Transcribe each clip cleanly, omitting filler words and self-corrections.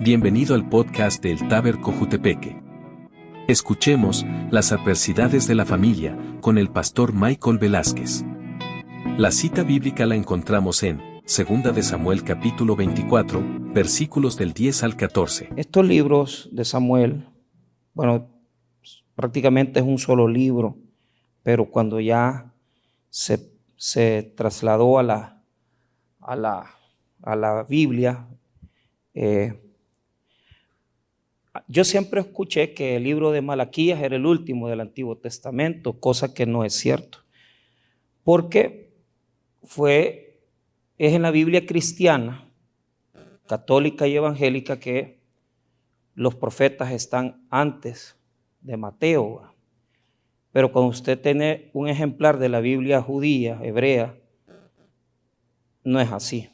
Bienvenido al podcast del Taber Cojutepeque. Escuchemos las adversidades de la familia con el pastor Michael Velázquez. La cita bíblica la encontramos en 2 de Samuel capítulo 24, versículos del 10 al 14. Estos libros de Samuel, prácticamente es un solo libro, pero cuando ya se trasladó a la Biblia, yo siempre escuché que el libro de Malaquías era el último del Antiguo Testamento, cosa que no es cierto, porque es en la Biblia cristiana, católica y evangélica, que los profetas están antes de Mateo. Pero cuando usted tiene un ejemplar de la Biblia judía, hebrea, no es así.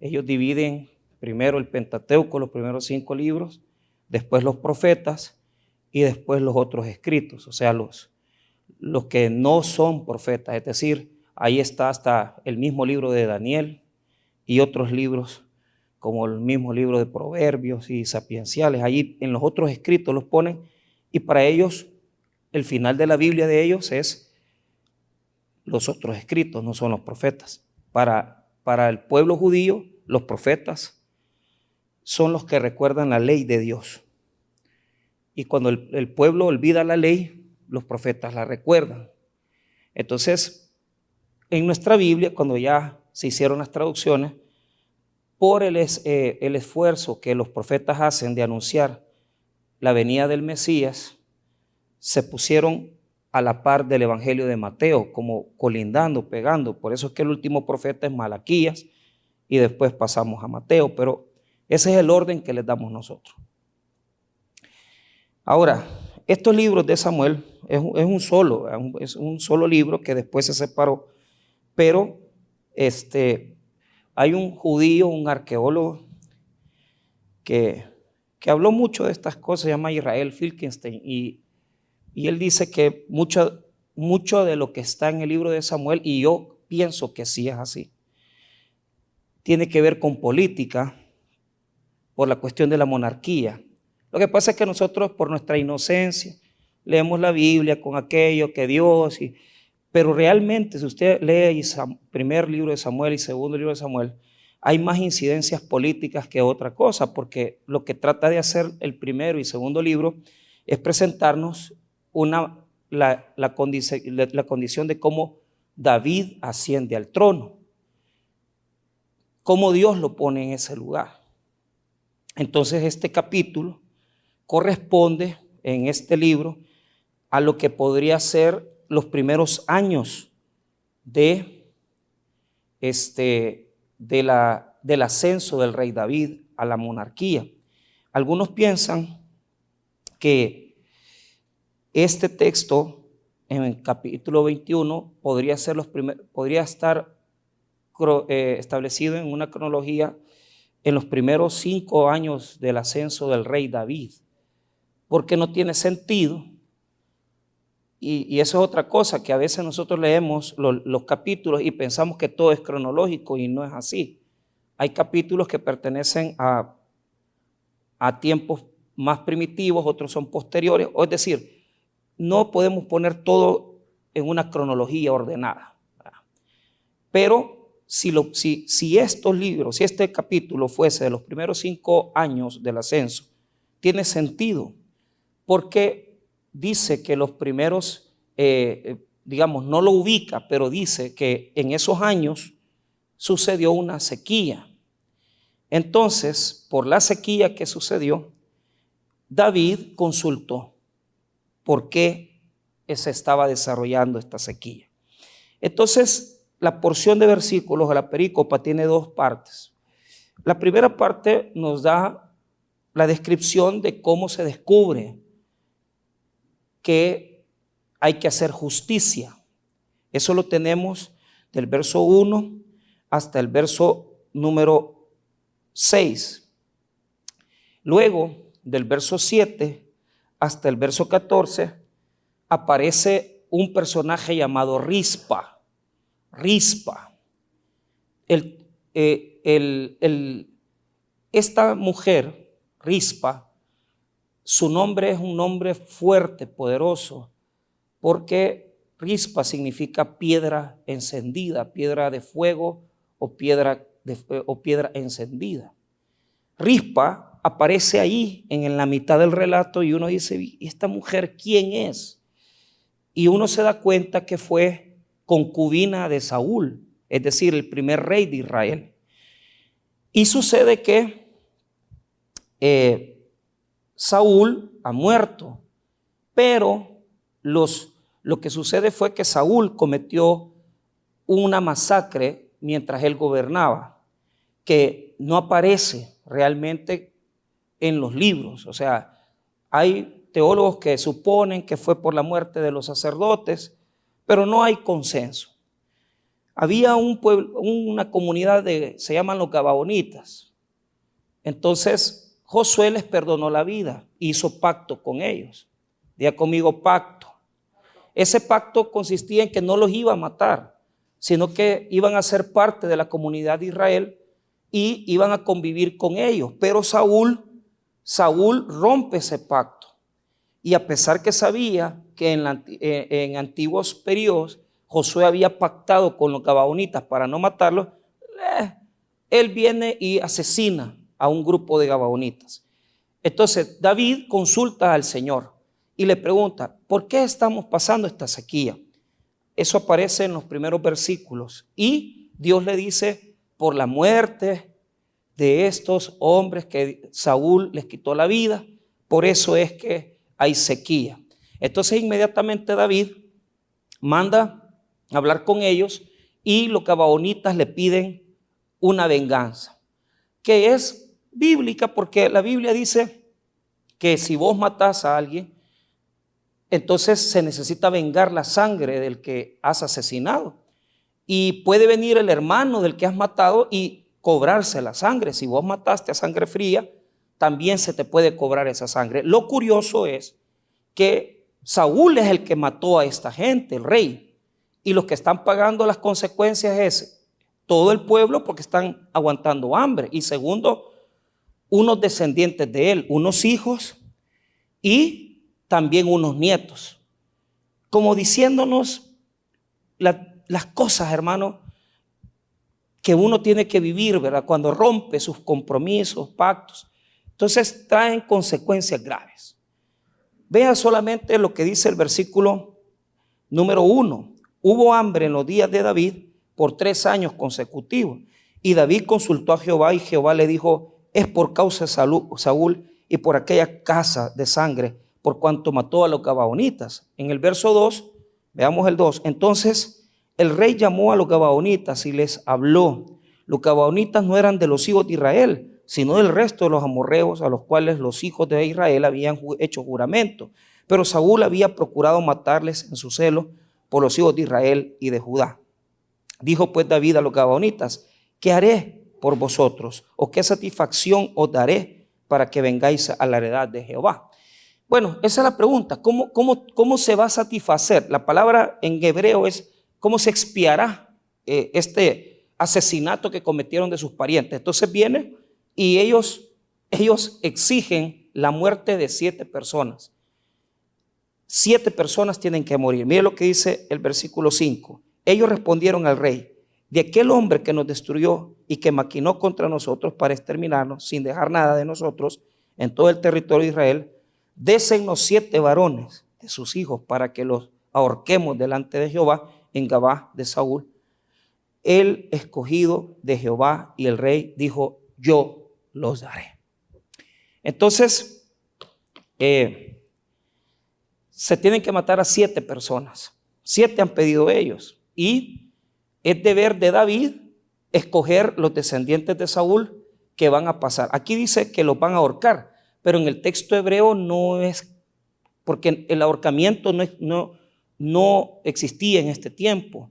Ellos dividen primero el Pentateuco, los primeros 5 libros, después los profetas y después los otros escritos, o sea, los que no son profetas, es decir, ahí está hasta el mismo libro de Daniel y otros libros como el mismo libro de Proverbios y Sapienciales. Allí en los otros escritos los ponen, y para ellos el final de la Biblia de ellos es los otros escritos, no son los profetas. Para el pueblo judío, los profetas son los que recuerdan la ley de Dios. Y cuando el pueblo olvida la ley, los profetas la recuerdan. Entonces, en nuestra Biblia, cuando ya se hicieron las traducciones, por el esfuerzo que los profetas hacen de anunciar la venida del Mesías, se pusieron a la par del Evangelio de Mateo, como colindando, pegando. Por eso es que el último profeta es Malaquías y después pasamos a Mateo, pero ese es el orden que les damos nosotros. Ahora, estos libros de Samuel es un solo libro que después se separó, pero hay un judío, un arqueólogo que habló mucho de estas cosas, se llama Israel Finkelstein, y él dice que mucho de lo que está en el libro de Samuel, y yo pienso que sí es así, tiene que ver con política por la cuestión de la monarquía. Lo que pasa es que nosotros, por nuestra inocencia, leemos la Biblia con aquello que Dios, pero realmente si usted lee el primer libro de Samuel y segundo libro de Samuel, hay más incidencias políticas que otra cosa, porque lo que trata de hacer el primero y segundo libro es presentarnos la condición de cómo David asciende al trono, cómo Dios lo pone en ese lugar. Entonces este capítulo corresponde en este libro a lo que podría ser los primeros años del ascenso del rey David a la monarquía. Algunos piensan que este texto en el capítulo 21 podría estar establecido en una cronología en los primeros 5 años del ascenso del rey David, porque no tiene sentido. Y eso es otra cosa, que a veces nosotros leemos los capítulos y pensamos que todo es cronológico, y no es así. Hay capítulos que pertenecen a tiempos más primitivos, otros son posteriores, es decir, no podemos poner todo en una cronología ordenada. Pero si estos libros, si este capítulo fuese de los primeros 5 años del ascenso, tiene sentido, porque dice que los primeros, no lo ubica, pero dice que en esos años sucedió una sequía. Entonces, por la sequía que sucedió, David consultó por qué se estaba desarrollando esta sequía. Entonces, la porción de versículos de la perícopa tiene 2 partes. La primera parte nos da la descripción de cómo se descubre que hay que hacer justicia. Eso lo tenemos del verso 1 hasta el verso número 6. Luego, del verso 7 hasta el verso 14, aparece un personaje llamado Rispa. esta mujer, Rispa, su nombre es un nombre fuerte, poderoso, porque Rispa significa piedra encendida, piedra de fuego o piedra encendida. Rispa aparece ahí en la mitad del relato y uno dice, ¿y esta mujer quién es? Y uno se da cuenta que fue concubina de Saúl, es decir, el primer rey de Israel. Y sucede que Saúl ha muerto, pero lo que sucede fue que Saúl cometió una masacre mientras él gobernaba, que no aparece realmente en los libros. O sea, hay teólogos que suponen que fue por la muerte de los sacerdotes, pero no hay consenso. Había un pueblo, una comunidad se llaman los Gabaonitas. Entonces Josué les perdonó la vida, hizo pacto con ellos. Diga conmigo, pacto. Ese pacto consistía en que no los iba a matar, sino que iban a ser parte de la comunidad de Israel y iban a convivir con ellos. Pero Saúl rompe ese pacto. Y a pesar que sabía que en antiguos periodos Josué había pactado con los Gabaonitas para no matarlos, él viene y asesina a un grupo de Gabaonitas. Entonces David consulta al Señor y le pregunta, ¿por qué estamos pasando esta sequía? Eso aparece en los primeros versículos. Y Dios le dice, por la muerte de estos hombres que Saúl les quitó la vida, por eso es que hay sequía. Entonces inmediatamente David manda a hablar con ellos y los gabaonitas le piden una venganza, que es bíblica porque la Biblia dice que si vos matás a alguien, entonces se necesita vengar la sangre del que has asesinado. Y puede venir el hermano del que has matado y cobrarse la sangre. Si vos mataste a sangre fría, también se te puede cobrar esa sangre. Lo curioso es que Saúl es el que mató a esta gente, el rey. Y los que están pagando las consecuencias es todo el pueblo porque están aguantando hambre. Y segundo, unos descendientes de él, unos hijos y también unos nietos. Como diciéndonos las cosas, hermano, que uno tiene que vivir, ¿verdad? Cuando rompe sus compromisos, pactos. Entonces traen consecuencias graves. Vea solamente lo que dice el versículo número 1. Hubo hambre en los días de David por 3 años consecutivos. Y David consultó a Jehová y Jehová le dijo, es por causa de Saúl y por aquella casa de sangre, por cuanto mató a los gabaonitas. En el verso 2, veamos el 2. Entonces el rey llamó a los gabaonitas y les habló. Los gabaonitas no eran de los hijos de Israel, sino del resto de los amorreos a los cuales los hijos de Israel habían hecho juramento. Pero Saúl había procurado matarles en su celo por los hijos de Israel y de Judá. Dijo pues David a los gabaonitas, ¿qué haré por vosotros? ¿O qué satisfacción os daré para que vengáis a la heredad de Jehová? Bueno, esa es la pregunta. ¿Cómo se va a satisfacer? La palabra en hebreo es ¿cómo se expiará este asesinato que cometieron de sus parientes? Entonces viene y ellos exigen la muerte de 7 personas. 7 personas tienen que morir. Mire lo que dice el versículo 5. Ellos respondieron al rey, de aquel hombre que nos destruyó y que maquinó contra nosotros para exterminarnos sin dejar nada de nosotros en todo el territorio de Israel, désennos 7 varones de sus hijos para que los ahorquemos delante de Jehová en Gabá de Saúl, el escogido de Jehová. Y el rey dijo, yo los daré. Entonces, se tienen que matar a 7 personas. 7 han pedido ellos. Y es deber de David escoger los descendientes de Saúl que van a pasar. Aquí dice que los van a ahorcar, pero en el texto hebreo no es, porque el ahorcamiento no existía en este tiempo.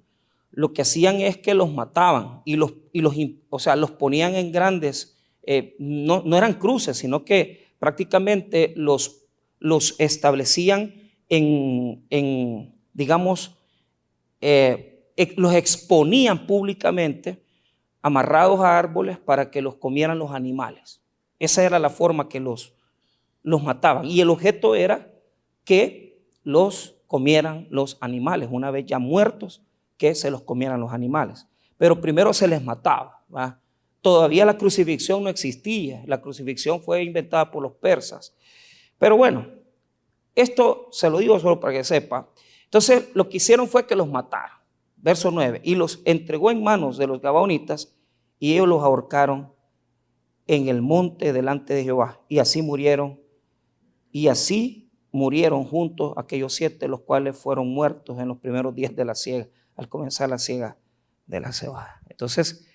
Lo que hacían es que los mataban y los ponían en grandes, no eran cruces, sino que prácticamente los establecían los exponían públicamente amarrados a árboles para que los comieran los animales. Esa era la forma que los mataban. Y el objeto era que los comieran los animales. Una vez ya muertos, que se los comieran los animales. Pero primero se les mataba, ¿va? Todavía la crucifixión no existía. La crucifixión fue inventada por los persas. Pero bueno, esto se lo digo solo para que sepa. Entonces lo que hicieron fue que los mataron. Verso 9. Y los entregó en manos de los gabaonitas y ellos los ahorcaron en el monte delante de Jehová. Y así murieron. Y así murieron juntos aquellos 7, los cuales fueron muertos en los primeros días de la siega, al comenzar la siega de la cebada. Entonces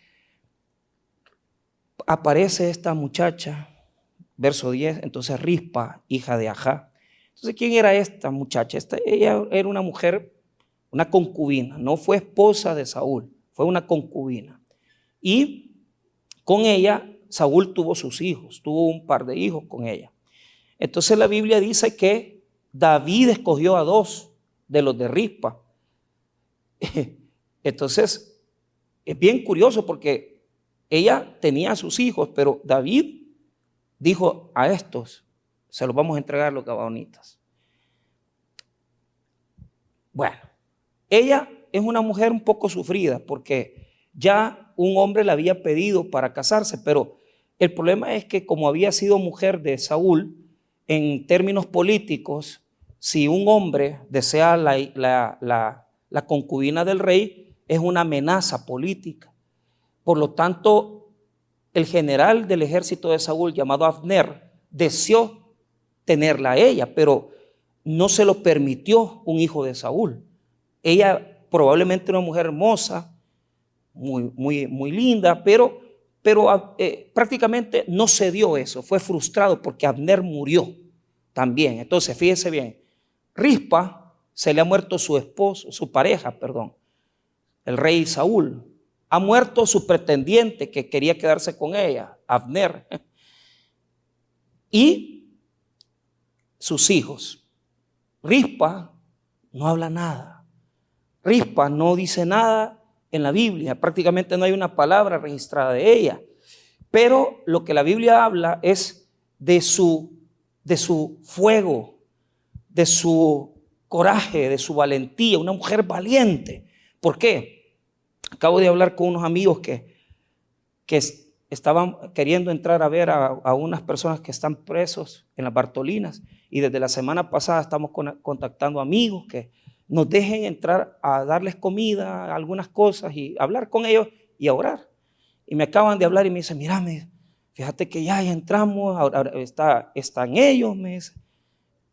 aparece esta muchacha, verso 10, entonces Rispa, hija de Ajá. Entonces, ¿quién era esta muchacha? Ella era una mujer, una concubina, no fue esposa de Saúl, fue una concubina. Y con ella Saúl tuvo sus hijos, tuvo un par de hijos con ella. Entonces la Biblia dice que David escogió a 2 de los de Rispa. Entonces es bien curioso porque ella tenía a sus hijos, pero David dijo: a estos se los vamos a entregar a los gabaonitas. Bueno, ella es una mujer un poco sufrida porque ya un hombre la había pedido para casarse, pero el problema es que como había sido mujer de Saúl, en términos políticos, si un hombre desea la concubina del rey, es una amenaza política. Por lo tanto, el general del ejército de Saúl, llamado Abner, deseó tenerla a ella, pero no se lo permitió un hijo de Saúl. Ella probablemente una mujer hermosa, muy linda, pero prácticamente no se dio eso, fue frustrado porque Abner murió también. Entonces, fíjese bien, Rispa se le ha muerto su pareja, el rey Saúl. Ha muerto su pretendiente que quería quedarse con ella, Abner, y sus hijos. Rispa no habla nada. Rispa no dice nada en la Biblia, prácticamente no hay una palabra registrada de ella, pero lo que la Biblia habla es de su fuego, de su coraje, de su valentía, una mujer valiente. ¿Por qué? Acabo de hablar con unos amigos que estaban queriendo entrar a ver a unas personas que están presos en las Bartolinas, y desde la semana pasada estamos contactando amigos que nos dejen entrar a darles comida, algunas cosas, y hablar con ellos y a orar. Y me acaban de hablar y me dicen: mira, fíjate que ya entramos, ahora están ellos, me dice.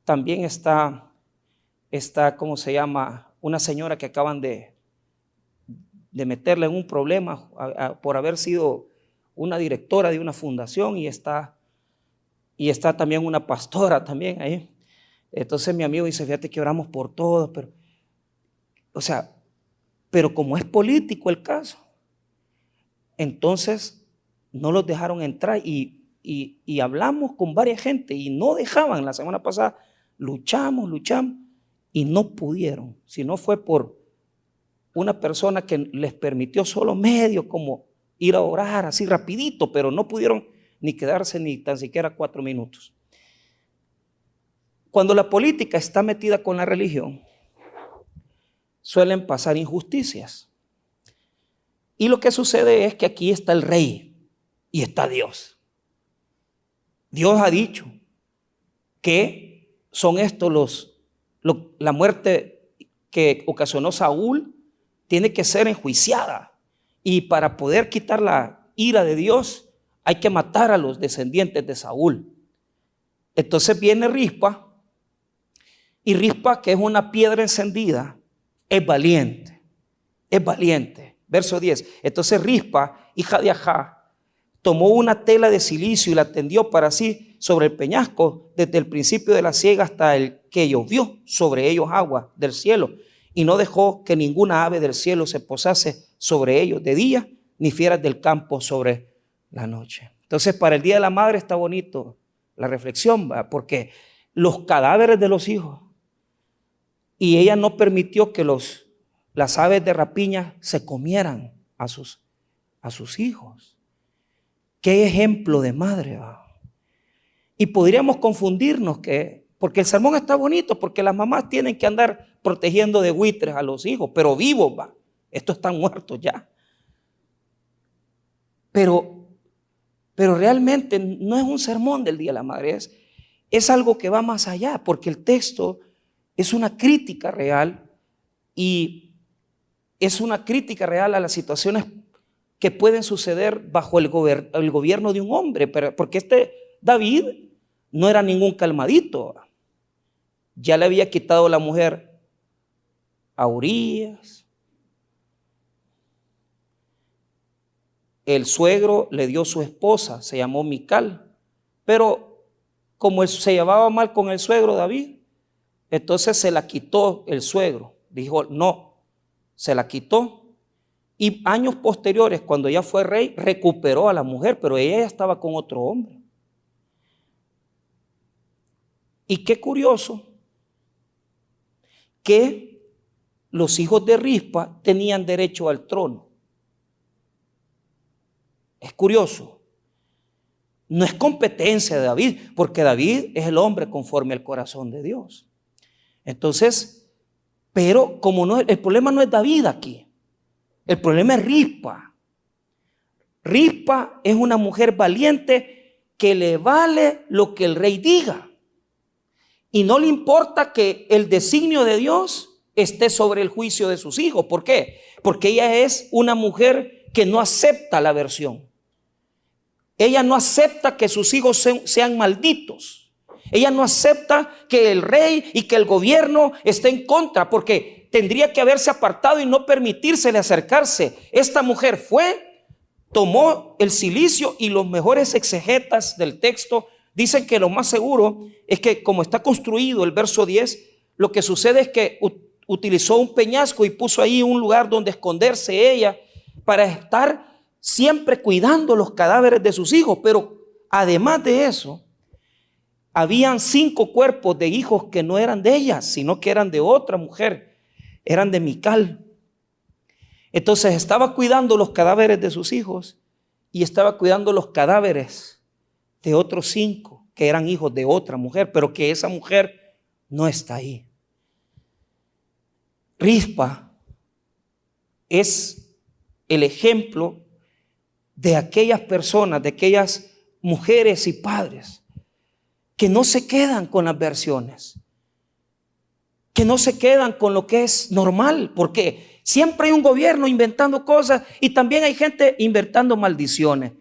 También está, ¿cómo se llama? Una señora que acaban de meterle en un problema por haber sido una directora de una fundación, y está también una pastora también ahí. Entonces mi amigo dice: fíjate que oramos por todos, pero como es político el caso, entonces no los dejaron entrar, y hablamos con varias gente y no dejaban. La semana pasada luchamos y no pudieron, si no fue por una persona que les permitió solo medio como ir a orar así rapidito, pero no pudieron ni quedarse ni tan siquiera 4 minutos. Cuando la política está metida con la religión, suelen pasar injusticias. Y lo que sucede es que aquí está el rey y está Dios. Dios ha dicho que son estos la muerte que ocasionó Saúl tiene que ser enjuiciada, y para poder quitar la ira de Dios hay que matar a los descendientes de Saúl. Entonces viene Rispa, y Rispa, que es una piedra encendida, es valiente. Verso 10. Entonces Rispa, hija de Ajá, tomó una tela de cilicio y la tendió para sí sobre el peñasco, desde el principio de la siega hasta el que llovió sobre ellos agua del cielo, y no dejó que ninguna ave del cielo se posase sobre ellos de día, ni fieras del campo sobre la noche. Entonces, para el Día de la Madre está bonito la reflexión, ¿va? Porque los cadáveres de los hijos, y ella no permitió que las aves de rapiña se comieran a sus hijos. ¿Qué ejemplo de madre, ¿va? Y podríamos confundirnos porque el sermón está bonito, porque las mamás tienen que andar protegiendo de buitres a los hijos, pero vivos, va. Estos están muertos ya. Pero realmente no es un sermón del Día de la Madre, es algo que va más allá, porque el texto es una crítica real y es una crítica real a las situaciones que pueden suceder bajo el gobierno de un hombre, porque este David no era ningún calmadito. Ya le había quitado la mujer a Urías. El suegro le dio su esposa, se llamó Mical, pero como se llevaba mal con el suegro David, entonces se la quitó el suegro. Dijo, no, se la quitó. Y años posteriores, cuando ya fue rey, recuperó a la mujer, pero ella ya estaba con otro hombre. Y qué curioso que los hijos de Rispa tenían derecho al trono. Es curioso. No es competencia de David, porque David es el hombre conforme al corazón de Dios. Entonces, pero como no, el problema no es David aquí. El problema es Rispa. Rispa es una mujer valiente que le vale lo que el rey diga. Y no le importa que el designio de Dios esté sobre el juicio de sus hijos. ¿Por qué? Porque ella es una mujer que no acepta la versión. Ella no acepta que sus hijos sean malditos. Ella no acepta que el rey y que el gobierno esté en contra, porque tendría que haberse apartado y no permitírsele acercarse. Esta mujer tomó el cilicio, y los mejores exegetas del texto dicen que lo más seguro es que, como está construido el verso 10, lo que sucede es que utilizó un peñasco y puso ahí un lugar donde esconderse ella para estar siempre cuidando los cadáveres de sus hijos. Pero además de eso, habían 5 cuerpos de hijos que no eran de ella, sino que eran de otra mujer, eran de Mical. Entonces estaba cuidando los cadáveres de sus hijos y estaba cuidando los cadáveres de otros 5 que eran hijos de otra mujer, pero que esa mujer no está ahí. Rispa es el ejemplo de aquellas personas, de aquellas mujeres y padres que no se quedan con las versiones, que no se quedan con lo que es normal, porque siempre hay un gobierno inventando cosas y también hay gente inventando maldiciones.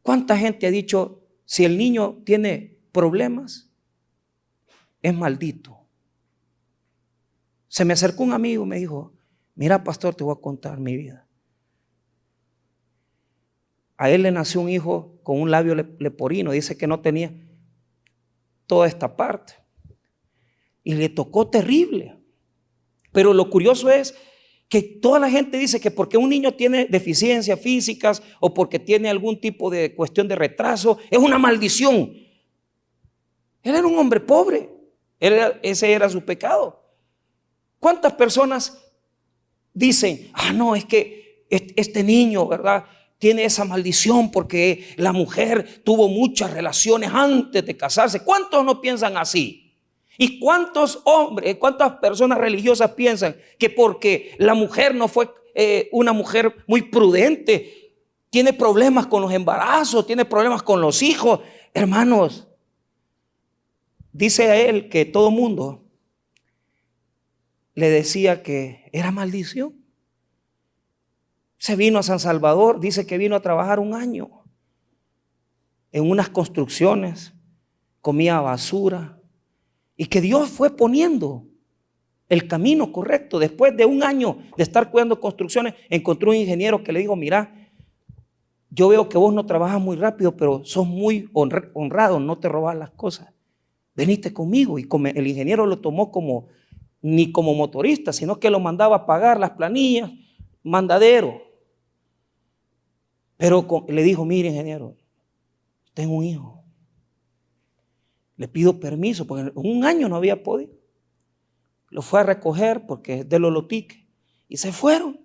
¿Cuánta gente ha dicho, si el niño tiene problemas, es maldito? Se me acercó un amigo y me dijo, mira, pastor, te voy a contar mi vida. A él le nació un hijo con un labio leporino, dice que no tenía toda esta parte y le tocó terrible. Pero lo curioso es que toda la gente dice que porque un niño tiene deficiencias físicas o porque tiene algún tipo de cuestión de retraso, es una maldición. Él era un hombre pobre, ese era su pecado. ¿Cuántas personas dicen, no, es que este niño, ¿verdad?, tiene esa maldición porque la mujer tuvo muchas relaciones antes de casarse? ¿Cuántos no piensan así? ¿Y cuántos hombres, cuántas personas religiosas piensan que porque la mujer no fue una mujer muy prudente, tiene problemas con los embarazos, tiene problemas con los hijos? Hermanos, dice a él que todo mundo le decía que era maldición. Se vino a San Salvador, dice que vino a trabajar 1 año en unas construcciones, comía basura, y que Dios fue poniendo el camino correcto. Después de 1 año de estar cuidando construcciones, encontró un ingeniero que le dijo, mira, yo veo que vos no trabajas muy rápido, pero sos muy honrado, no te robas las cosas. Veniste conmigo. Y el ingeniero lo tomó ni como motorista, sino que lo mandaba a pagar las planillas, mandadero. Pero le dijo, mire, ingeniero, tengo un hijo. Le pido permiso, porque en 1 año no había podido. Lo fue a recoger porque es de Lolotique y se fueron.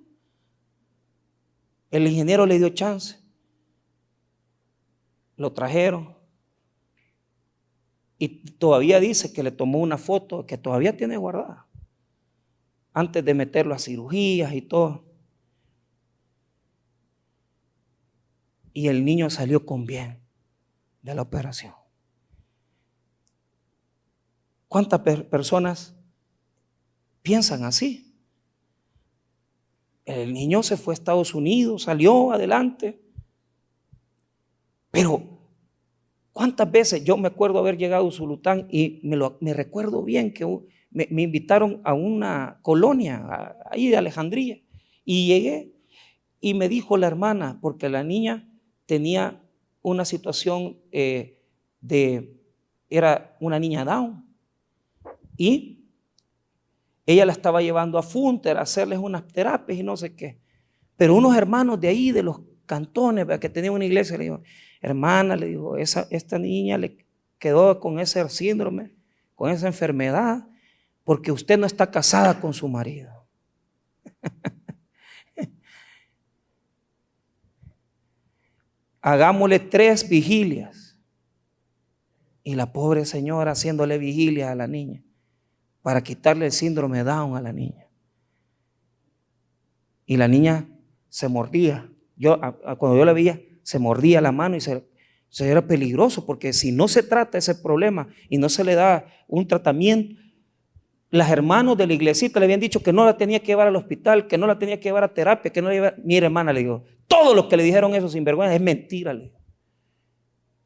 El ingeniero le dio chance. Lo trajeron. Y todavía dice que le tomó una foto que todavía tiene guardada, antes de meterlo a cirugías y todo. Y el niño salió con bien de la operación. ¿Cuántas personas piensan así? El niño se fue a Estados Unidos, salió adelante. Pero ¿cuántas veces? Yo me acuerdo haber llegado a Usulután y me recuerdo bien que me invitaron a una colonia ahí de Alejandría. Y llegué y me dijo la hermana, porque la niña tenía una situación era una niña Down. Y ella la estaba llevando a Funter a hacerles unas terapias y no sé qué. Pero unos hermanos de ahí, de los cantones, que tenían una iglesia, le dijo, hermana, le dijo, esta niña le quedó con ese síndrome, con esa enfermedad, porque usted no está casada con su marido. Hagámosle 3 vigilias. Y la pobre señora haciéndole vigilias a la niña para quitarle el síndrome Down a la niña. Y la niña se mordía. Cuando yo la veía, se mordía la mano y se era peligroso, porque si no se trata ese problema y no se le da un tratamiento, las hermanos de la iglesita le habían dicho que no la tenía que llevar al hospital, que no la tenía que llevar a terapia, que no la llevar. Mire, hermana, le digo, todo lo que le dijeron eso sinvergüenza es mentira, le digo.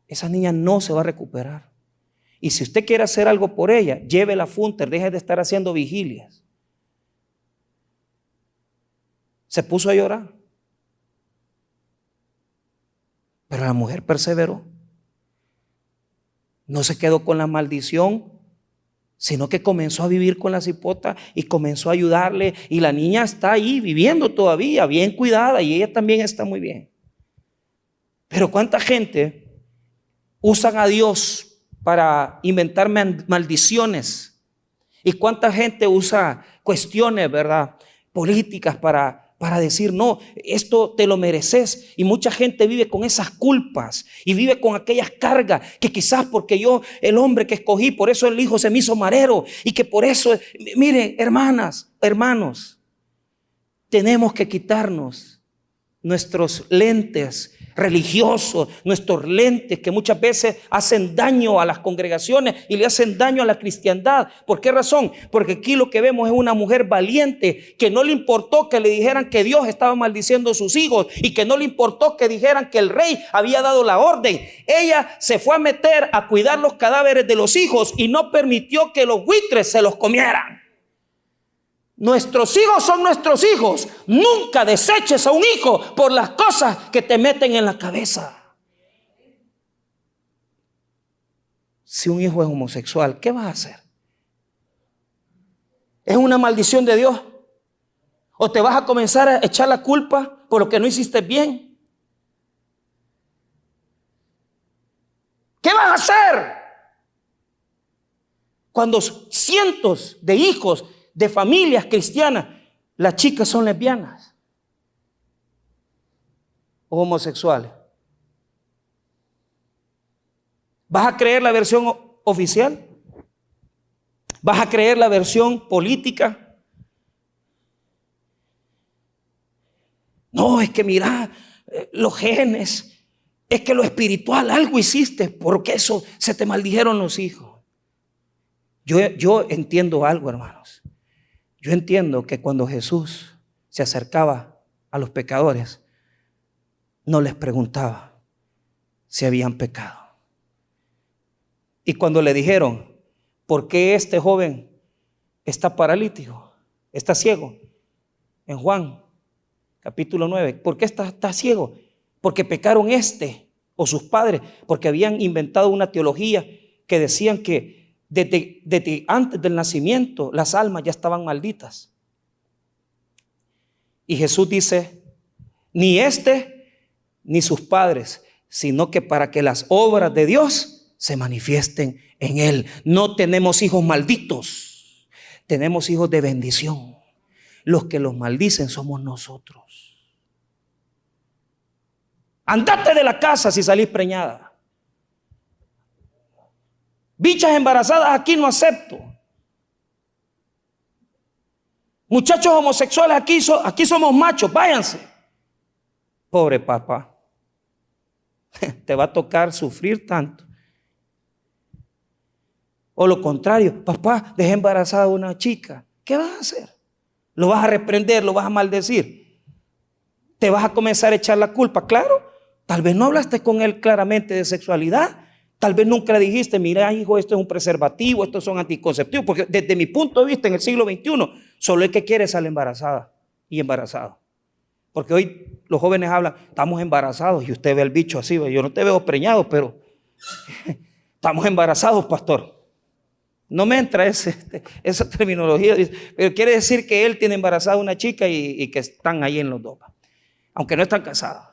Esa niña no se va a recuperar. Y si usted quiere hacer algo por ella, llévela a Funter, deje de estar haciendo vigilias. Se puso a llorar. Pero la mujer perseveró. No se quedó con la maldición, sino que comenzó a vivir con la cipota y comenzó a ayudarle. Y la niña está ahí viviendo todavía, bien cuidada, y ella también está muy bien. Pero ¿cuánta gente usan a Dios para inventar maldiciones? ¿Y cuánta gente usa cuestiones, verdad, políticas para decir, no, esto te lo mereces? Y mucha gente vive con esas culpas y vive con aquellas cargas que quizás porque yo, el hombre que escogí, por eso el hijo se me hizo marero, y que por eso, miren, hermanas, hermanos, tenemos que quitarnos nuestros lentes religiosos, nuestros lentes que muchas veces hacen daño a las congregaciones y le hacen daño a la cristiandad. ¿Por qué razón? Porque aquí lo que vemos es una mujer valiente que no le importó que le dijeran que Dios estaba maldiciendo a sus hijos y que no le importó que dijeran que el rey había dado la orden. Ella se fue a meter a cuidar los cadáveres de los hijos y no permitió que los buitres se los comieran. Nuestros hijos son nuestros hijos. Nunca deseches a un hijo por las cosas que te meten en la cabeza. Si un hijo es homosexual, ¿qué vas a hacer? ¿Es una maldición de Dios? ¿O te vas a comenzar a echar la culpa por lo que no hiciste bien? ¿Qué vas a hacer cuando cientos de hijos de familias cristianas, las chicas son lesbianas o homosexuales? ¿Vas a creer la versión oficial? ¿Vas a creer la versión política? No, es que mira, los genes, es que lo espiritual, algo hiciste, porque eso se te maldijeron los hijos. Yo entiendo algo, hermanos. Yo entiendo que cuando Jesús se acercaba a los pecadores, no les preguntaba si habían pecado. Y cuando le dijeron, ¿por qué este joven está paralítico, está ciego? En Juan capítulo 9, ¿por qué está ciego? Porque pecaron o sus padres, porque habían inventado una teología que decían que desde antes del nacimiento las almas ya estaban malditas. Y Jesús dice, ni ni sus padres, sino que para que las obras de Dios se manifiesten en él. No tenemos hijos malditos, tenemos hijos de bendición. Los que los maldicen somos nosotros. Andate de la casa si salís preñada. Bichas embarazadas aquí no acepto. Muchachos homosexuales aquí somos machos, váyanse. Pobre papá. Te va a tocar sufrir tanto. O lo contrario, papá, dejé embarazada a una chica. ¿Qué vas a hacer? ¿Lo vas a reprender? ¿Lo vas a maldecir? ¿Te vas a comenzar a echar la culpa? Claro, tal vez no hablaste con él claramente de sexualidad. Tal vez nunca le dijiste, mira hijo, esto es un preservativo, estos son anticonceptivos. Porque desde mi punto de vista en el siglo XXI, solo el que quiere sale embarazada y embarazado. Porque hoy los jóvenes hablan, estamos embarazados y usted ve el bicho así. Yo no te veo preñado, pero estamos embarazados, pastor. No me entra esa terminología, pero quiere decir que él tiene embarazada a una chica y que están ahí en los dos, aunque no están casados.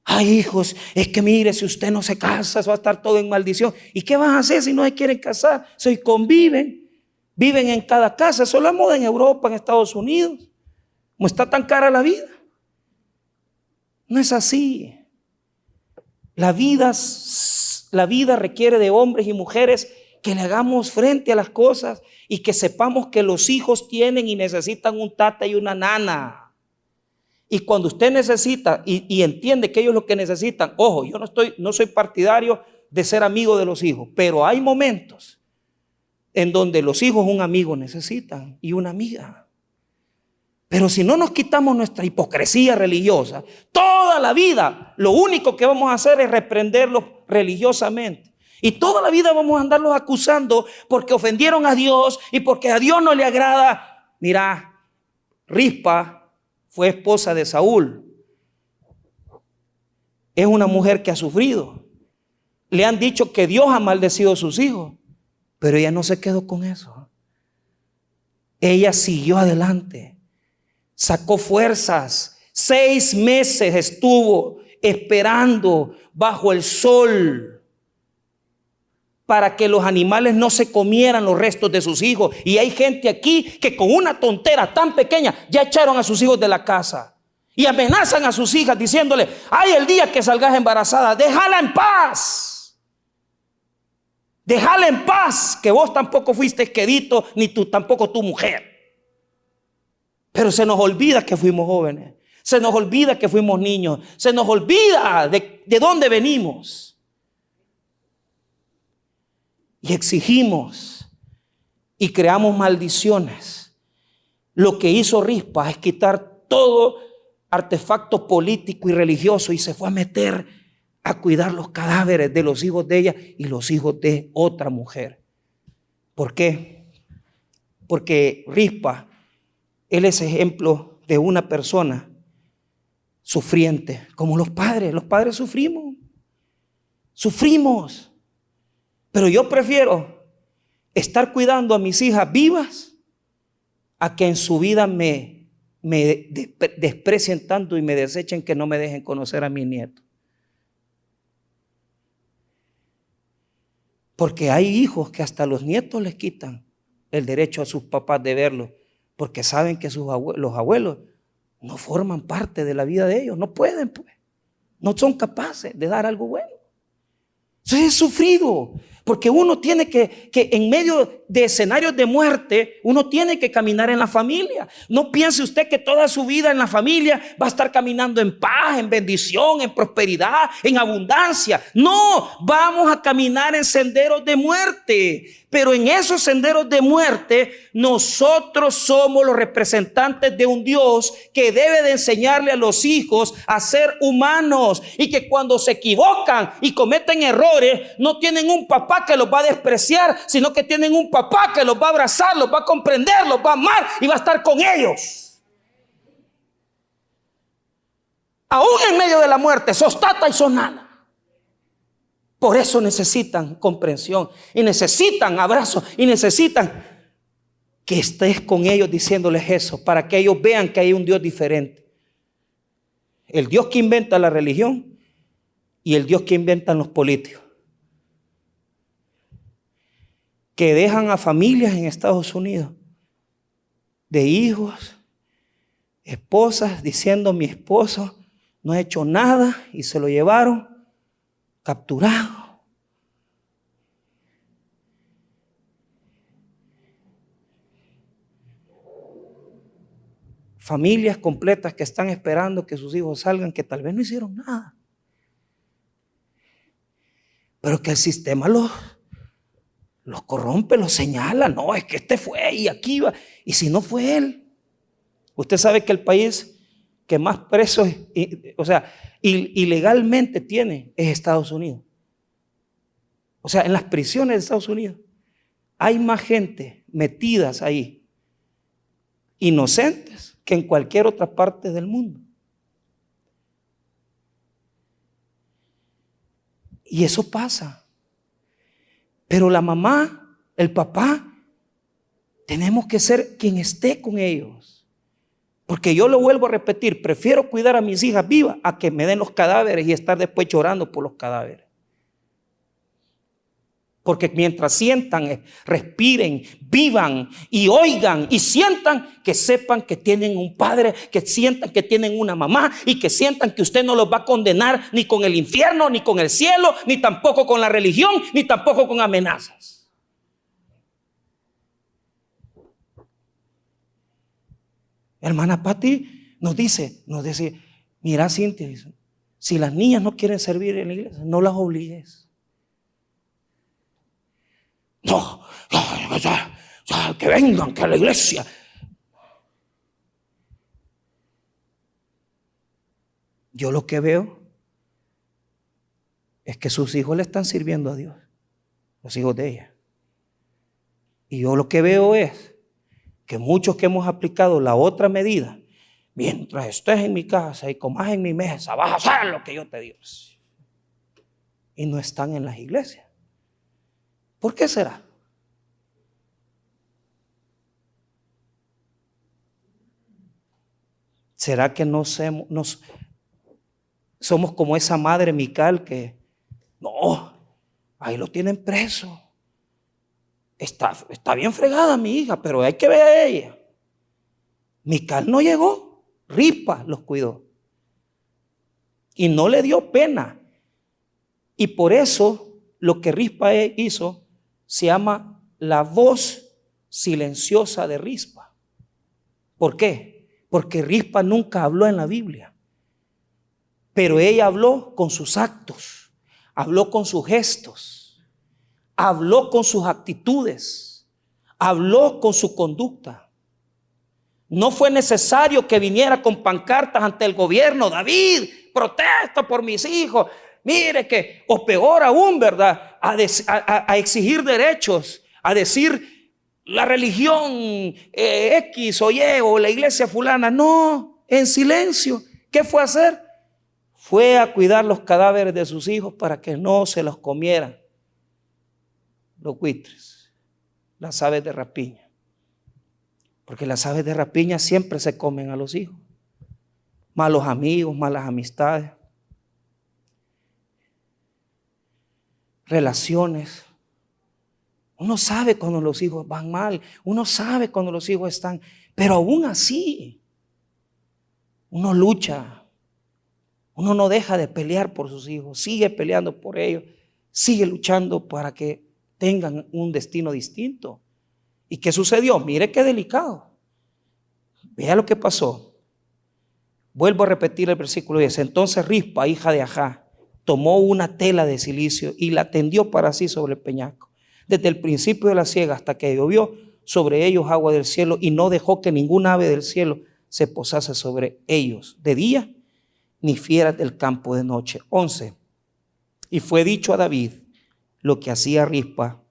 Ay, hijos, es que mire, si usted no se casa, eso va a estar todo en maldición. ¿Y qué van a hacer si no se quieren casar? Si conviven, viven en cada casa. Eso es la moda en Europa, en Estados Unidos. ¿Cómo está tan cara la vida? No es así. La vida requiere de hombres y mujeres que le hagamos frente a las cosas y que sepamos que los hijos tienen y necesitan un tata y una nana. Y cuando usted necesita y entiende que ellos lo que necesitan, ojo, yo no soy partidario de ser amigo de los hijos, pero hay momentos en donde los hijos un amigo necesitan y una amiga. Pero si no nos quitamos nuestra hipocresía religiosa, toda la vida lo único que vamos a hacer es reprenderlos religiosamente. Y toda la vida vamos a andarlos acusando porque ofendieron a Dios y porque a Dios no le agrada. Mira, Rispa fue esposa de Saúl. Es una mujer que ha sufrido. Le han dicho que Dios ha maldecido a sus hijos, pero ella no se quedó con eso. Ella siguió adelante. Sacó fuerzas. 6 meses estuvo esperando bajo el sol para que los animales no se comieran los restos de sus hijos. Y hay gente aquí que con una tontera tan pequeña ya echaron a sus hijos de la casa. Y amenazan a sus hijas diciéndole, ay, el día que salgas embarazada, déjala en paz. Déjala en paz, que vos tampoco fuiste quedito, ni tú tampoco tu mujer. Pero se nos olvida que fuimos jóvenes. Se nos olvida que fuimos niños. Se nos olvida de dónde venimos. Y exigimos y creamos maldiciones. Lo que hizo Rispa es quitar todo artefacto político y religioso y se fue a meter a cuidar los cadáveres de los hijos de ella y los hijos de otra mujer. ¿Por qué? Porque Rispa, él es ejemplo de una persona sufriente, como los padres. Los padres sufrimos. Pero yo prefiero estar cuidando a mis hijas vivas a que en su vida me desprecien tanto y me desechen que no me dejen conocer a mis nietos. Porque hay hijos que hasta los nietos les quitan el derecho a sus papás de verlos, porque saben que los abuelos no forman parte de la vida de ellos, no pueden, pues, no son capaces de dar algo bueno. Entonces es sufrido, porque uno tiene que en medio de escenarios de muerte, uno tiene que caminar en la familia. No piense usted que toda su vida en la familia va a estar caminando en paz, en bendición, en prosperidad, en abundancia. No, vamos a caminar en senderos de muerte. Pero en esos senderos de muerte, nosotros somos los representantes de un Dios que debe de enseñarle a los hijos a ser humanos y que cuando se equivocan y cometen errores, no tienen un papá que los va a despreciar, sino que tienen un papá que los va a abrazar, los va a comprender, los va a amar y va a estar con ellos. Aún en medio de la muerte, sos tata y sos nana. Por eso necesitan comprensión y necesitan abrazos y necesitan que estés con ellos diciéndoles eso para que ellos vean que hay un Dios diferente. El Dios que inventa la religión y el Dios que inventan los políticos. Que dejan a familias en Estados Unidos de hijos, esposas diciendo mi esposo no ha hecho nada y se lo llevaron capturado. familias completas que están esperando que sus hijos salgan, que tal vez no hicieron nada, pero que el sistema los corrompe, los señala. No, es que este fue y aquí va. Y si no fue él. Usted sabe que el país que más presos, ilegalmente tiene es Estados Unidos. O sea, en las prisiones de Estados Unidos hay más gente metidas ahí, inocentes, que en cualquier otra parte del mundo. Y eso pasa. Pero la mamá, el papá, tenemos que ser quien esté con ellos. Porque yo lo vuelvo a repetir, prefiero cuidar a mis hijas vivas a que me den los cadáveres y estar después llorando por los cadáveres. Porque mientras sientan, respiren, vivan y oigan y sientan, que sepan que tienen un padre, que sientan que tienen una mamá y que sientan que usted no los va a condenar ni con el infierno, ni con el cielo, ni tampoco con la religión, ni tampoco con amenazas. Hermana Patti nos dice, mira, Cintia, si las niñas no quieren servir en la iglesia, no las obligues. No, que vengan, que a la iglesia. Yo lo que veo es que sus hijos le están sirviendo a Dios, los hijos de ella. Y yo lo que veo es que muchos que hemos aplicado la otra medida, mientras estés en mi casa y comas en mi mesa, vas a hacer lo que yo te digo. Y no están en las iglesias. ¿Por qué será? ¿Será que somos como esa madre Mical que no, ahí lo tienen preso? Está bien fregada mi hija, pero hay que ver a ella. Mical no llegó, Rispa los cuidó. Y no le dio pena. Y por eso lo que Rispa hizo se llama la voz silenciosa de Rispa. ¿Por qué? Porque Rispa nunca habló en la Biblia. Pero ella habló con sus actos, habló con sus gestos, habló con sus actitudes, habló con su conducta. No fue necesario que viniera con pancartas ante el gobierno. David, protesto por mis hijos. Mire que, o peor aún, ¿verdad? A exigir derechos, a decir la religión X o Y o la iglesia fulana. No, en silencio. ¿Qué fue a hacer? Fue a cuidar los cadáveres de sus hijos para que no se los comieran los buitres, las aves de rapiña. Porque las aves de rapiña siempre se comen a los hijos. Malos amigos, malas amistades, relaciones. Uno sabe cuando los hijos van mal, uno sabe cuando los hijos están, pero aún así, uno lucha, uno no deja de pelear por sus hijos, sigue peleando por ellos, sigue luchando para que tengan un destino distinto. ¿Y qué sucedió? Mire qué delicado. Vea lo que pasó. Vuelvo a repetir el versículo 10. Entonces Rispa, hija de Ajá, tomó una tela de cilicio y la tendió para sí sobre el peñasco. Desde el principio de la siega hasta que llovió sobre ellos agua del cielo, y no dejó que ninguna ave del cielo se posase sobre ellos de día, ni fieras del campo de noche. 11. Y fue dicho a David lo que hacía Rispa,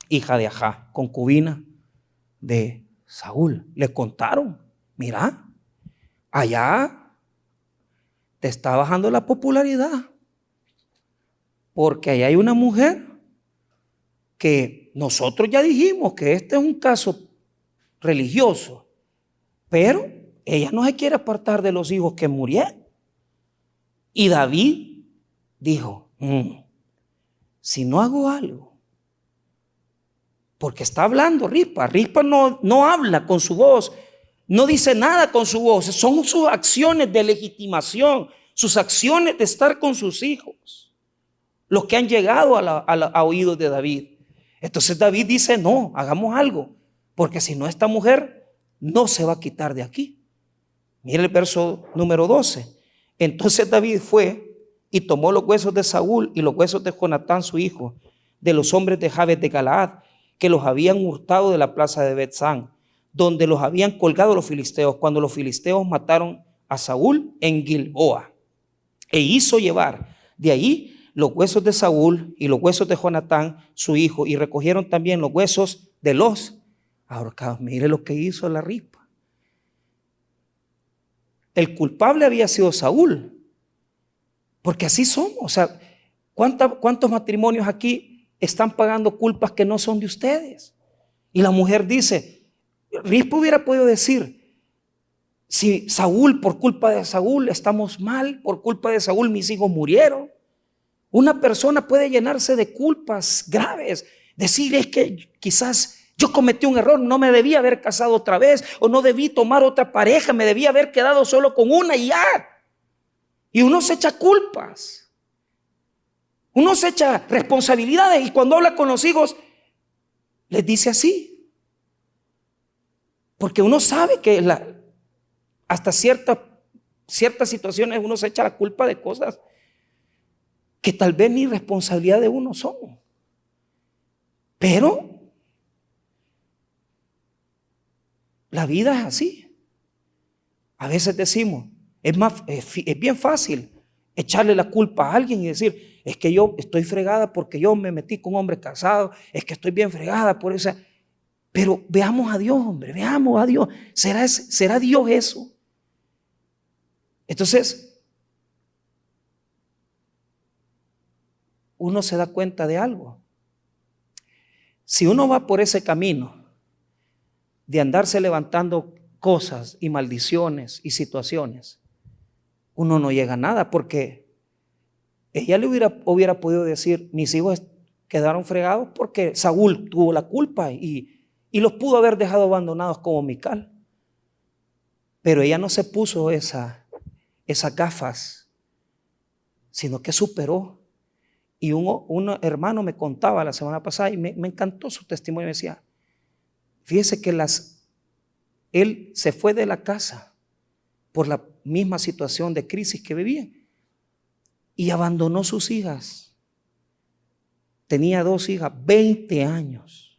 hija de Ajá, concubina de Saúl. Le contaron, mira, allá te está bajando la popularidad, porque allá hay una mujer que nosotros ya dijimos que este es un caso religioso, pero ella no se quiere apartar de los hijos que murieron. Y David dijo, si no hago algo, porque está hablando Rispa no habla con su voz, no dice nada con su voz, son sus acciones de legitimación, sus acciones de estar con sus hijos, los que han llegado a oídos de David. Entonces David dice, no, hagamos algo, porque si no, esta mujer no se va a quitar de aquí. Mire el verso número 12. Entonces David fue y tomó los huesos de Saúl y los huesos de Jonatán su hijo, de los hombres de Jabes de Galaad, que los habían hurtado de la plaza de Bet-san, donde los habían colgado los filisteos, cuando los filisteos mataron a Saúl en Gilboa. E hizo llevar de allí los huesos de Saúl y los huesos de Jonatán su hijo, y recogieron también los huesos de los ahorcados. Mire lo que hizo la ripa. El culpable había sido Saúl, porque así somos. O sea, ¿cuántos matrimonios aquí están pagando culpas que no son de ustedes? Y la mujer dice, Rispa hubiera podido decir, si Saúl, por culpa de Saúl estamos mal, por culpa de Saúl mis hijos murieron. Una persona puede llenarse de culpas graves, decir, es que quizás yo cometí un error, no me debía haber casado otra vez, o no debí tomar otra pareja, me debía haber quedado solo con una y ya. Y uno se echa culpas, uno se echa responsabilidades, y cuando habla con los hijos les dice así, porque uno sabe que hasta ciertas situaciones uno se echa la culpa de cosas que tal vez ni responsabilidad de uno son. Pero la vida es así. A veces decimos, es bien fácil echarle la culpa a alguien y decir, es que yo estoy fregada porque yo me metí con un hombre casado, es que estoy bien fregada por esa. Pero veamos a Dios, hombre, veamos a Dios. ¿Será Dios eso? Entonces, uno se da cuenta de algo. Si uno va por ese camino de andarse levantando cosas y maldiciones y situaciones, uno no llega a nada, porque ella le hubiera podido decir, mis hijos quedaron fregados porque Saúl tuvo la culpa y los pudo haber dejado abandonados como Mical. Pero ella no se puso esas gafas, sino que superó. Y un hermano me contaba la semana pasada y me encantó su testimonio. Me decía, fíjese que él se fue de la casa por la misma situación de crisis que vivía y abandonó sus hijas. Tenía 2 hijas, 20 años.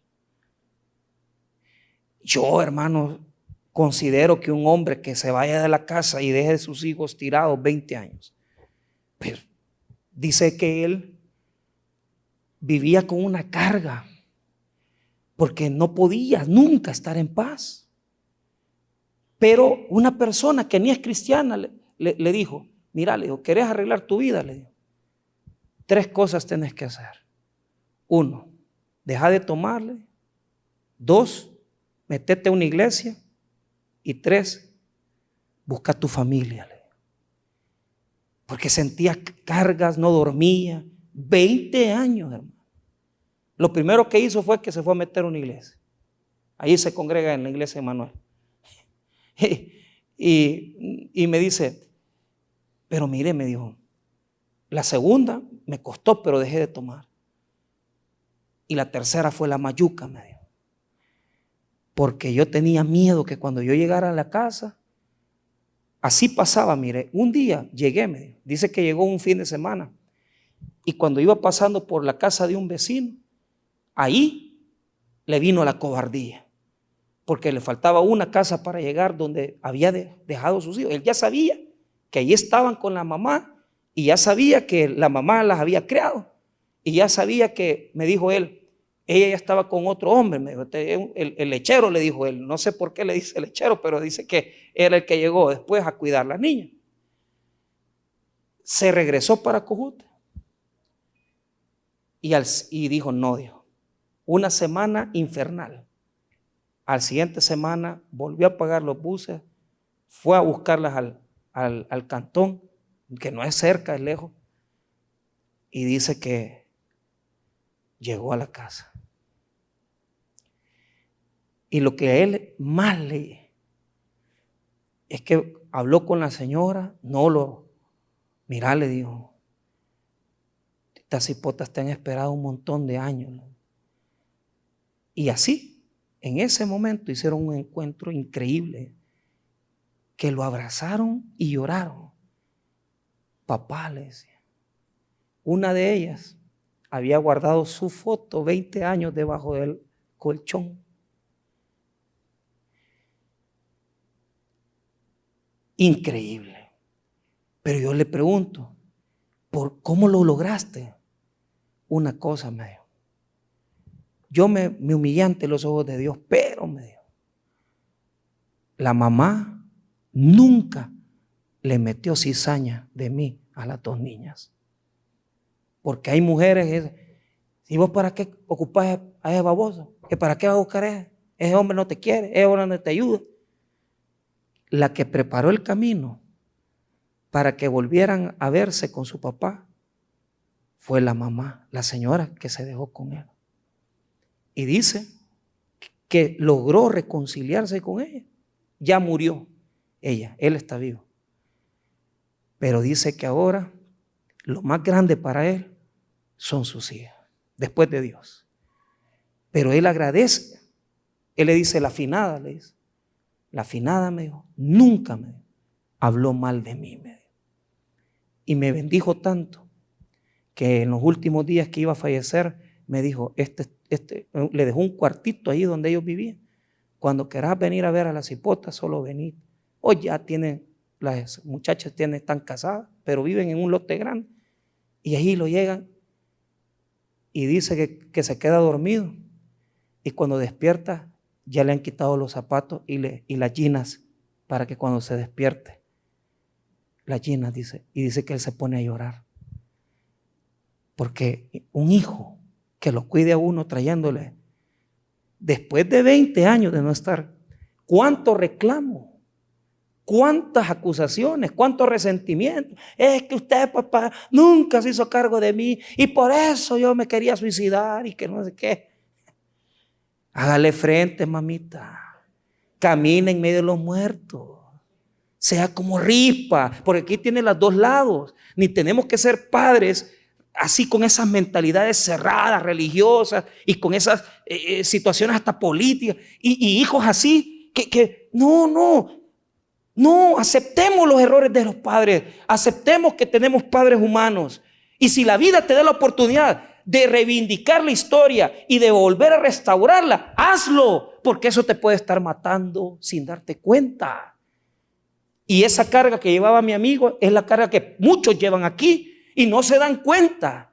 Yo, hermano, considero que un hombre que se vaya de la casa y deje a sus hijos tirados 20 años, pero dice que él vivía con una carga porque no podía nunca estar en paz. Pero una persona que ni es cristiana le dijo, mira, le dijo, ¿querés arreglar tu vida? Le dijo, 3 cosas tenés que hacer. 1, deja de tomarle. 2, metete a una iglesia. Y 3, busca tu familia. Porque sentía cargas, no dormía. 20 años, hermano. Lo primero que hizo fue que se fue a meter a una iglesia. Ahí se congrega en la iglesia de Manuel. Y me dice, pero mire, me dijo, la segunda me costó, pero dejé de tomar. Y la tercera fue la mayuca, me dijo. Porque yo tenía miedo que cuando yo llegara a la casa, así pasaba, mire, un día llegué, me dijo, dice que llegó un fin de semana. Y cuando iba pasando por la casa de un vecino, ahí le vino la cobardía, porque le faltaba una casa para llegar donde había dejado sus hijos. Él ya sabía que allí estaban con la mamá y ya sabía que la mamá las había criado y ya sabía que, me dijo él, ella ya estaba con otro hombre. Me dijo, el lechero, le dijo él, no sé por qué le dice lechero, pero dice que era el que llegó después a cuidar a las niñas. Se regresó para Cojute y dijo, no, dijo, una semana infernal. Al siguiente semana volvió a pagar los buses, fue a buscarlas al cantón, que no es cerca, es lejos, y dice que llegó a la casa. Y lo que a él más le es que habló con la señora, mirá, le dijo, estas hipotas te han esperado un montón de años, ¿no? Y así, en ese momento hicieron un encuentro increíble, que lo abrazaron y lloraron. Papá, le decía. Una de ellas había guardado su foto 20 años debajo del colchón. Increíble. Pero yo le pregunto, ¿por cómo lo lograste? Una cosa me dijo. Yo me humillé ante los ojos de Dios, pero me dijo, la mamá nunca le metió cizaña de mí a las dos niñas. Porque hay mujeres, ¿y vos para qué ocupás a ese baboso? ¿Que para qué vas a buscar a ese? Ese hombre no te quiere, ese hombre no te ayuda. La que preparó el camino para que volvieran a verse con su papá fue la mamá, la señora que se dejó con él. Y dice que logró reconciliarse con ella. Ya murió ella, él está vivo. Pero dice que ahora lo más grande para él son sus hijas, después de Dios. Pero él agradece. Él le dice, la afinada, le dice. La afinada me dijo, nunca me habló mal de mí, me dijo. Y me bendijo tanto que en los últimos días que iba a fallecer, me dijo, le dejó un cuartito ahí donde ellos vivían. Cuando querás venir a ver a las hipotas, solo venid. Hoy ya tienen, las muchachas están casadas, pero viven en un lote grande. Y ahí lo llegan y dice que se queda dormido. Y cuando despierta, ya le han quitado los zapatos y las ginas para que cuando se despierte, las ginas, dice, y dice que él se pone a llorar. Porque un hijo que lo cuide a uno trayéndole, después de 20 años de no estar, ¿cuánto reclamo? ¿Cuántas acusaciones? ¿Cuántos resentimientos? Es que usted, papá, nunca se hizo cargo de mí y por eso yo me quería suicidar y que no sé qué. Hágale frente, mamita. Camina en medio de los muertos. Sea como Rispa, porque aquí tiene los dos lados. Ni tenemos que ser padres así con esas mentalidades cerradas, religiosas y con esas situaciones hasta políticas y hijos así que no, aceptemos los errores de los padres, aceptemos que tenemos padres humanos y si la vida te da la oportunidad de reivindicar la historia y de volver a restaurarla, hazlo, porque eso te puede estar matando sin darte cuenta. Y esa carga que llevaba mi amigo es la carga que muchos llevan aquí y no se dan cuenta,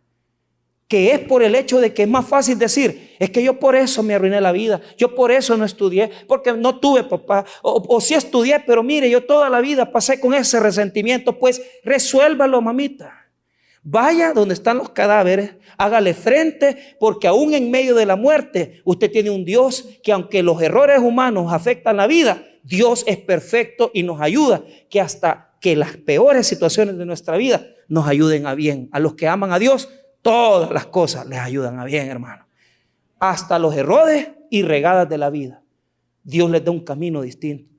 que es por el hecho de que es más fácil decir, es que yo por eso me arruiné la vida, yo por eso no estudié, porque no tuve papá, o sí estudié, pero mire, yo toda la vida pasé con ese resentimiento. Pues resuélvalo, mamita. Vaya donde están los cadáveres, hágale frente, porque aún en medio de la muerte, usted tiene un Dios que aunque los errores humanos afectan la vida, Dios es perfecto y nos ayuda, que hasta que las peores situaciones de nuestra vida nos ayuden a bien. A los que aman a Dios, todas las cosas les ayudan a bien, hermano. Hasta los errores y regadas de la vida. Dios les da un camino distinto.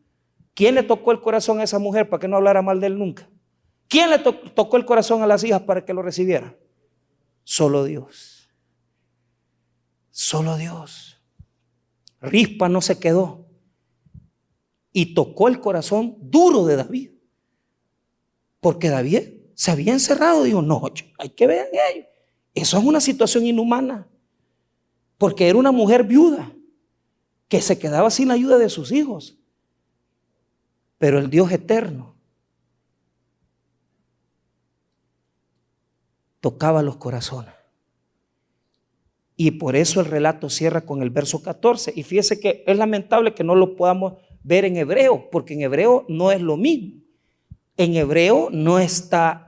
¿Quién le tocó el corazón a esa mujer para que no hablara mal de él nunca? ¿Quién le tocó el corazón a las hijas para que lo recibieran? Solo Dios. Solo Dios. Rispa no se quedó y tocó el corazón duro de David. Porque David se había encerrado. Dijo, no, hay que ver en ello. Eso es una situación inhumana. Porque era una mujer viuda que se quedaba sin la ayuda de sus hijos. Pero el Dios eterno tocaba los corazones. Y por eso el relato cierra con el verso 14. Y fíjese que es lamentable que no lo podamos ver en hebreo, porque en hebreo no es lo mismo. En hebreo no está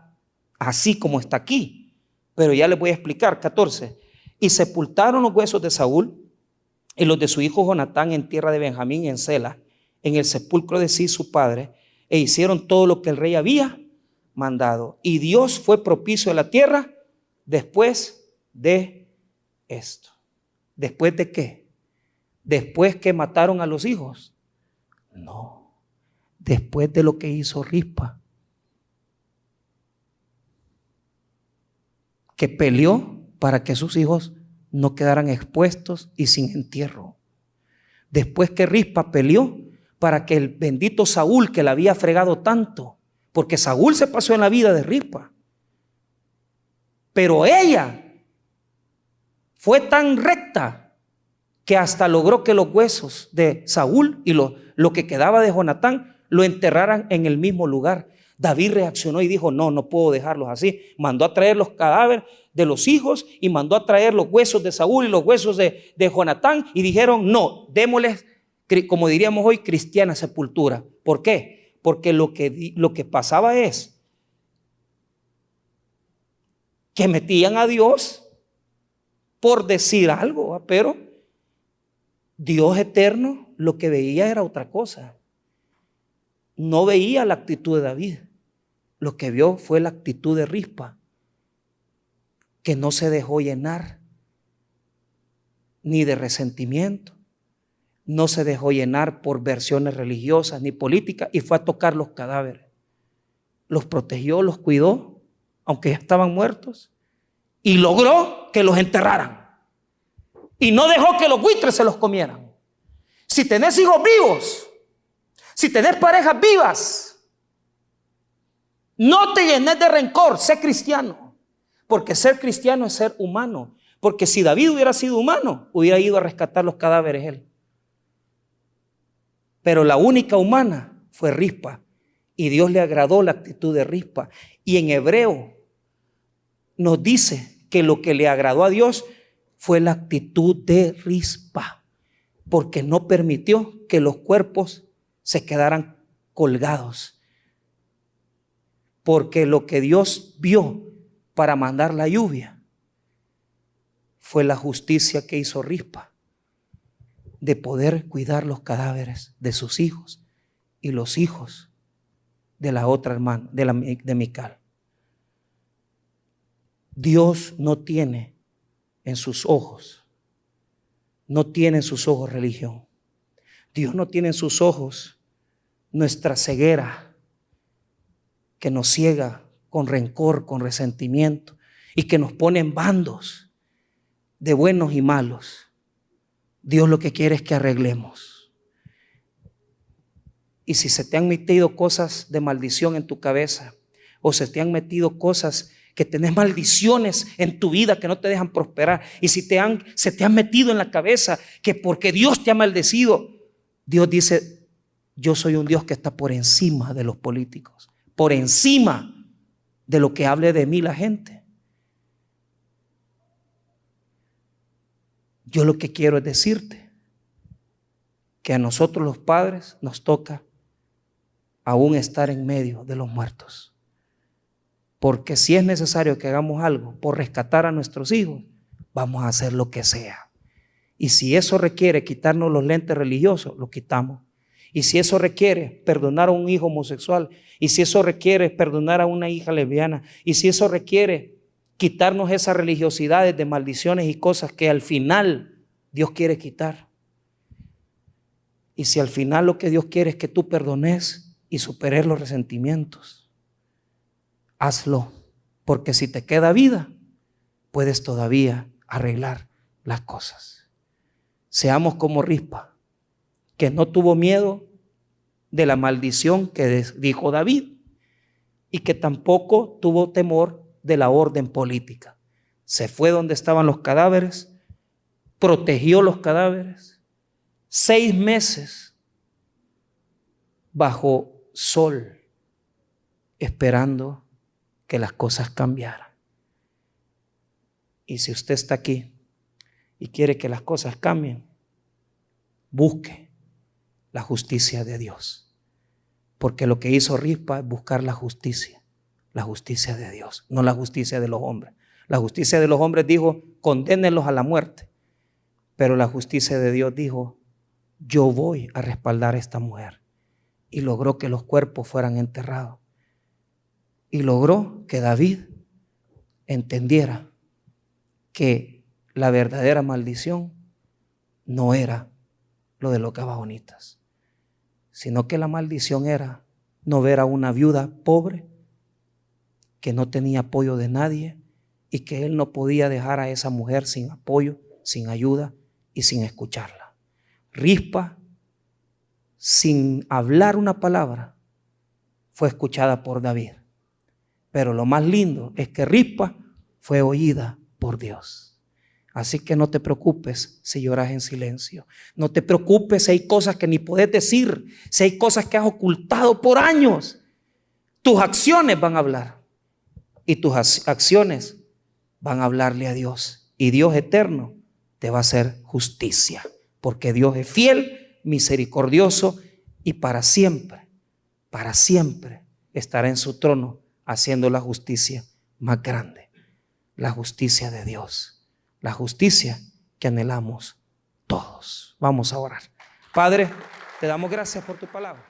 así como está aquí, pero ya les voy a explicar. 14. Y sepultaron los huesos de Saúl y los de su hijo Jonatán en tierra de Benjamín, en Sela, en el sepulcro de Cis su padre, e hicieron todo lo que el rey había mandado. Y Dios fue propicio a la tierra después de esto. ¿Después de qué? ¿Después que mataron a los hijos? No. Después de lo que hizo Rispa, que peleó para que sus hijos no quedaran expuestos y sin entierro. Después que Rispa peleó para que el bendito Saúl, que la había fregado tanto, porque Saúl se pasó en la vida de Rispa, pero ella fue tan recta que hasta logró que los huesos de Saúl y lo que quedaba de Jonatán lo enterraran en el mismo lugar. David reaccionó y dijo: no puedo dejarlos así. Mandó a traer los cadáveres de los hijos y mandó a traer los huesos de Saúl y los huesos de Jonatán, y dijeron: no, démosles, como diríamos hoy, cristiana sepultura. ¿Por qué? Porque lo que pasaba es que metían a Dios por decir algo, pero Dios eterno lo que veía era otra cosa. No veía la actitud de David. Lo que vio fue la actitud de Rispa, que no se dejó llenar ni de resentimiento, no se dejó llenar por versiones religiosas ni políticas, y fue a tocar los cadáveres. Los protegió, los cuidó, aunque ya estaban muertos, y logró que los enterraran. Y no dejó que los buitres se los comieran. Si tenés hijos vivos, si tenés parejas vivas, no te llenes de rencor, sé cristiano. Porque ser cristiano es ser humano. Porque si David hubiera sido humano, hubiera ido a rescatar los cadáveres él. Pero la única humana fue Rispa, y Dios le agradó la actitud de Rispa. Y en Hebreo nos dice que lo que le agradó a Dios fue la actitud de Rispa, porque no permitió que los cuerpos se quedaran colgados. Porque lo que Dios vio para mandar la lluvia fue la justicia que hizo Rispa, de poder cuidar los cadáveres de sus hijos y los hijos de la otra hermana, de Mical. Dios no tiene en sus ojos religión. Dios no tiene en sus ojos nuestra ceguera, que nos ciega con rencor, con resentimiento, y que nos pone en bandos de buenos y malos. Dios lo que quiere es que arreglemos. Y si se te han metido cosas de maldición en tu cabeza, o se te han metido cosas que tenés maldiciones en tu vida que no te dejan prosperar, y si se te han metido en la cabeza que porque Dios te ha maldecido, Dios dice: yo soy un Dios que está por encima de los políticos, por encima de lo que hable de mí la gente. Yo lo que quiero es decirte que a nosotros los padres nos toca aún estar en medio de los muertos. Porque si es necesario que hagamos algo por rescatar a nuestros hijos, vamos a hacer lo que sea. Y si eso requiere quitarnos los lentes religiosos, los quitamos. Y si eso requiere perdonar a un hijo homosexual, y si eso requiere perdonar a una hija lesbiana, y si eso requiere quitarnos esas religiosidades de maldiciones y cosas que al final Dios quiere quitar. Y si al final lo que Dios quiere es que tú perdones y superes los resentimientos, hazlo, porque si te queda vida, puedes todavía arreglar las cosas. Seamos como Rispa, que no tuvo miedo de la maldición que dijo David, y que tampoco tuvo temor de la orden política. Se fue donde estaban los cadáveres, protegió los cadáveres, 6 meses bajo sol, esperando que las cosas cambiaran. Y si usted está aquí y quiere que las cosas cambien, busque la justicia de Dios. Porque lo que hizo Rispa es buscar la justicia de Dios, no la justicia de los hombres. La justicia de los hombres dijo: condénenlos a la muerte. Pero la justicia de Dios dijo: yo voy a respaldar a esta mujer. Y logró que los cuerpos fueran enterrados. Y logró que David entendiera que la verdadera maldición no era lo de los Gabaonitas, sino que la maldición era no ver a una viuda pobre que no tenía apoyo de nadie, y que él no podía dejar a esa mujer sin apoyo, sin ayuda y sin escucharla. Rispa sin hablar una palabra, fue escuchada por David. Pero lo más lindo es que Rispa fue oída por Dios. Así que no te preocupes si lloras en silencio. No te preocupes si hay cosas que ni puedes decir, si hay cosas que has ocultado por años. Tus acciones van a hablar. Y tus acciones van a hablarle a Dios. Y Dios eterno te va a hacer justicia. Porque Dios es fiel, misericordioso y para siempre estará en su trono haciendo la justicia más grande. La justicia de Dios. La justicia que anhelamos todos. Vamos a orar. Padre, te damos gracias por tu palabra.